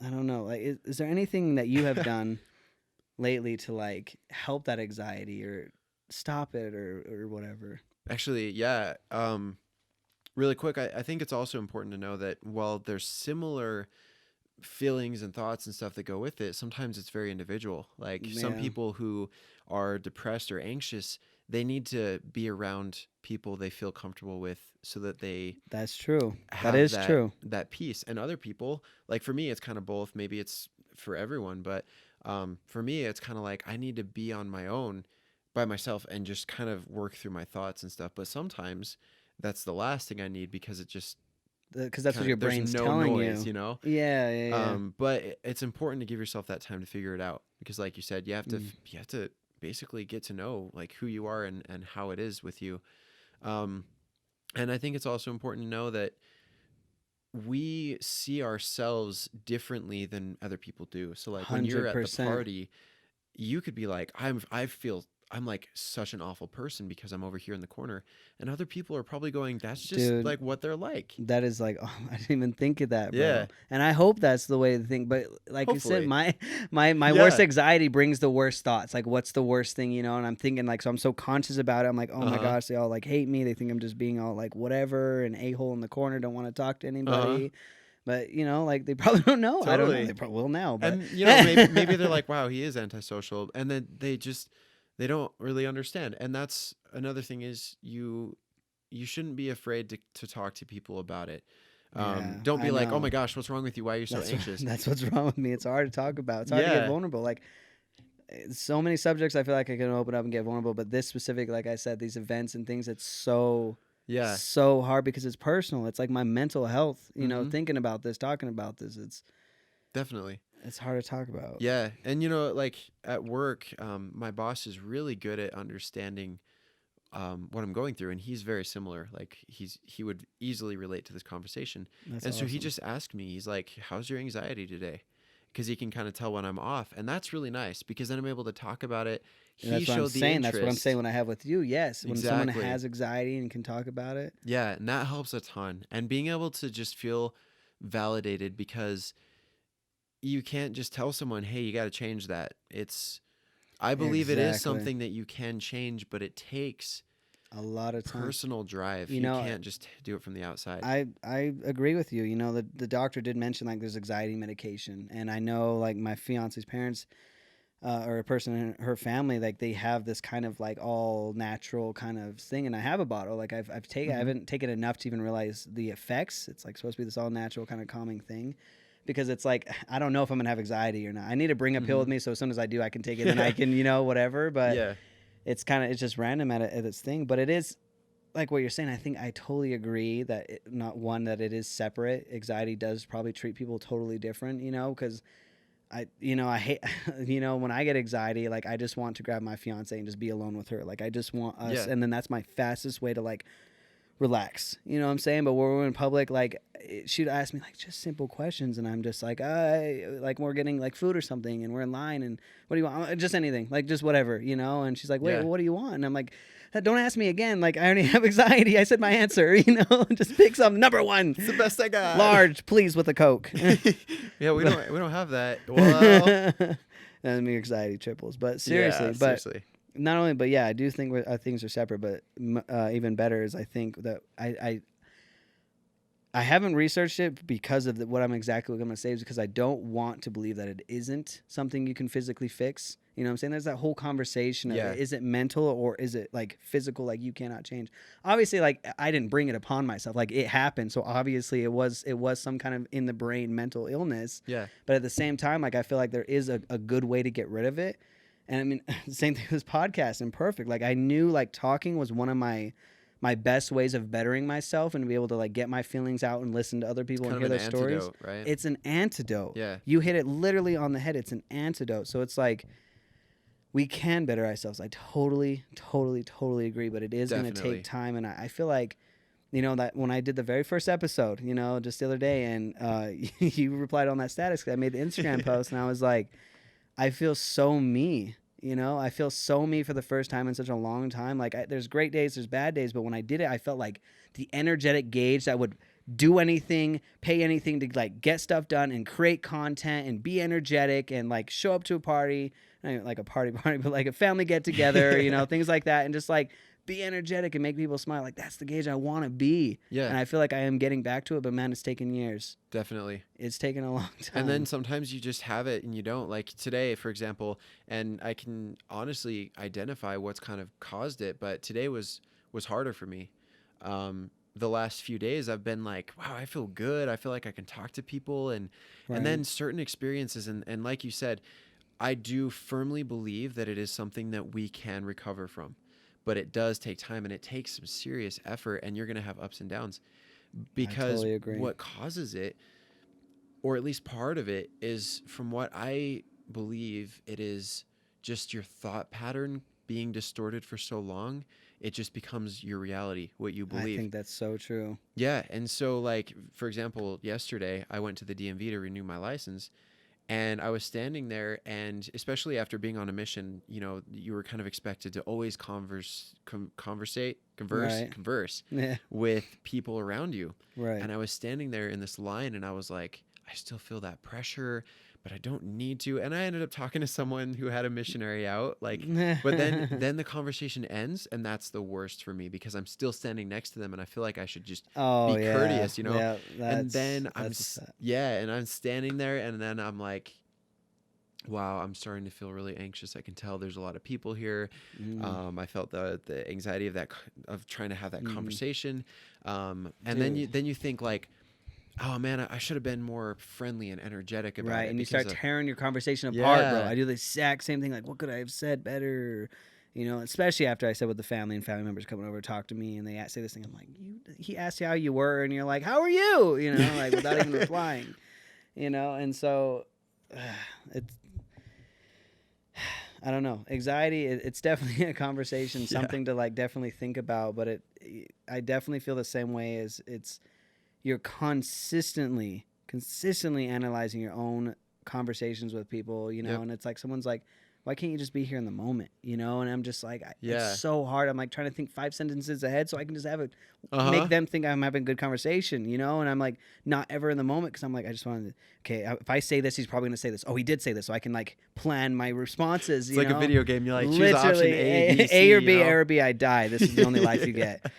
I don't know. Like, is there anything that you have done lately to like help that anxiety or stop it or whatever? Actually, yeah. Really quick, I think it's also important to know that while there's similar feelings and thoughts and stuff that go with it, sometimes it's very individual. Like some Yeah, people who are depressed or anxious, they need to be around people they feel comfortable with so that they that's true. That have is that true. peace. And other people, like for me, it's kind of both. Maybe it's for everyone, but for me, it's kind of like I need to be on my own by myself and just kind of work through my thoughts and stuff. But sometimes that's the last thing I need because it just Because that's what kind your of there's brain's no telling noise, you. you know. Yeah, yeah, yeah. But it's important to give yourself that time to figure it out because, like you said, Mm. you have to basically get to know like who you are and how it is with you. Um, and I think it's also important to know that we see ourselves differently than other people do. So like when you're at the 100%. party, you could be like, I feel I'm like such an awful person because I'm over here in the corner. And other people are probably going, that's just Dude, like what they're like. that is like, oh, I didn't even think of that, bro. Yeah. And I hope that's the way to think. But like you said, Hopefully. my worst Yeah. anxiety brings the worst thoughts. Like, what's the worst thing, you know? And I'm thinking like, so I'm so conscious about it. I'm like, oh my Uh-huh. gosh, they all like hate me. They think I'm just being all like whatever, an a hole in the corner, don't want to talk to Uh-huh. anybody. But you know, like they probably don't know. I don't know. They Totally. probably will now. But And maybe they're like, wow, he is antisocial. And then they don't really understand. And that's another thing is you shouldn't be afraid to talk to people about it. yeah, Don't be I like, oh my know. gosh, what's wrong with you? Why are you so That's anxious? that's what's wrong with me. It's hard to talk about. It's hard to get Yeah. vulnerable. Like so many subjects I feel like I can open up and get vulnerable, but this specific, like I said, these events and things, it's Yeah. so hard because it's personal. It's like my mental health, you know, Mm-hmm. thinking about this, talking about this. Definitely. It's hard to talk about. Yeah. And like at work, my boss is really good at understanding what I'm going through, and he's very similar. Like he would easily relate to this conversation, That's and so he awesome. just asked me. He's like, "How's your anxiety today?" Because he can kind of tell when I'm off, and that's really nice because then I'm able to talk about it. And He that's what I'm showed the saying. That's what I'm saying interest. when I have with you. Yes, when someone Exactly. has anxiety and can talk about it. Yeah, and that helps a ton. And being able to just feel validated because you can't just tell someone, "Hey, you got to change that." I believe it is Exactly. something that you can change, but it takes A lot of time. personal drive. You You know, can't just do it from the outside. I agree with you. You know, the doctor did mention like there's anxiety medication, and I know like my fiance's parents or a person in her family, like they have this kind of like all natural kind of thing. And I have a bottle. Like I've taken, I Mm-hmm. haven't taken enough to even realize the effects. It's like supposed to be this all natural kind of calming thing. Because it's like I don't know if I'm gonna have anxiety or not. I need to bring a pill Mm-hmm. with me, so as soon as I do, I can take it. Then I can, you know, whatever. But Yeah. it's just random at its thing. But it is like what you're saying. I think I totally agree that not one that it is separate. Anxiety does probably treat people totally different, you know, because I hate, you know, when I get anxiety, like I just want to grab my fiance and just be alone with her. Like I just want us, Yeah. and then that's my fastest way to like relax. You know what I'm saying? But when we're in public, like she'd ask me like just simple questions, and I'm just like we're getting like food or something, and we're in line, and what do you want? Just anything, like just whatever, you know. And she's like, wait, Yeah. well, what do you want? And I'm like, don't ask me again. Like I already have anxiety. I said my answer, you know. Just pick some number one, It's the best I got. large, please, with a Coke. Yeah, we But don't have that. Well, and my anxiety triples. But yeah, seriously, but seriously. not only, but yeah, I do think things are separate. But even better is I think that I haven't researched it because of what I'm going to say is because I don't want to believe that it isn't something you can physically fix. You know what I'm saying? There's that whole conversation of Yeah. is it mental or is it like physical, like you cannot change. Obviously, like I didn't bring it upon myself. Like it happened. So obviously it was some kind of in the brain mental illness. Yeah. But at the same time, like I feel like there is a good way to get rid of it. And I mean, same thing with this podcast, Imperfect. Like I knew like talking was one of my best ways of bettering myself and to be able to like get my feelings out and listen to other It's people and kind of hear an their stories. antidote, right? It's an antidote. Yeah. You hit it literally on the head. It's an antidote. So it's like we can better ourselves. I totally, totally, totally agree. But it is going to take Definitely. time. And I feel like, you know, that when I did the very first episode, you know, just the other day, and you replied on that status because I made the Instagram post, and I was like, I feel so me. You know, I feel so me for the first time in such a long time. Like, there's great days, there's bad days, but when I did it, I felt like the energetic gauge that would do anything, pay anything to like get stuff done and create content and be energetic and like show up to a party, not even like a party, but like a family get together, you know, things like that, and just like be energetic and make people smile. Like that's the Gage I want to be. Yeah. And I feel like I am getting back to it, but man, it's taken years. Definitely. It's taken a long time. And then sometimes you just have it and you don't. Like today, for example, and I can honestly identify what's kind of caused it, but today was harder for me. The last few days I've been like, wow, I feel good. I feel like I can talk to people, and then certain experiences, and like you said, I do firmly believe that it is something that we can recover from. But it does take time and it takes some serious effort, and you're going to have ups and downs, because totally agree. What causes it, or at least part of it, is, from what I believe, it is just your thought pattern being distorted for so long. It just becomes your reality, what you believe. I think that's so true. Yeah. And so, like, for example, yesterday I went to the DMV to renew my license, and I was standing there, and especially after being on a mission, you know, you were kind of expected to always converse Yeah. with people around you. Right. And I was standing there in this line, and I was like, I still feel that pressure, but I don't need to. And I ended up talking to someone who had a missionary out, like, but then the conversation ends, and that's the worst for me, because I'm still standing next to them, and I feel like I should just be courteous, you know? Yeah, And then and I'm standing there, and then I'm like, wow, I'm starting to feel really anxious. I can tell there's a lot of people here. I felt the anxiety of trying to have that conversation. And then you think like, oh man, I should have been more friendly and energetic about it. Right, and you start tearing your conversation apart, bro. I do the exact same thing. Like, what could I have said better? You know, especially after I said with the family and family members coming over to talk to me, and they say this thing. I'm like, he asked you how you were, and you're like, how are you? You know, like without even replying. You know, and so it's. I don't know. Anxiety, it's definitely a conversation, something to like definitely think about. But I definitely feel the same way as you're consistently analyzing your own conversations with people, you know, and it's like someone's like, why can't you just be here in the moment, you know? And I'm just like, it's so hard. I'm like trying to think 5 sentences ahead so I can just make them think I'm having a good conversation, you know? And I'm like not ever in the moment, because I'm like, I just wanted to, okay, if I say this, he's probably going to say this. Oh, he did say this. So I can like plan my responses. It's like a video game. You like choose option A, B, C, A or B, you know? A or B, I die. This is the only life you get.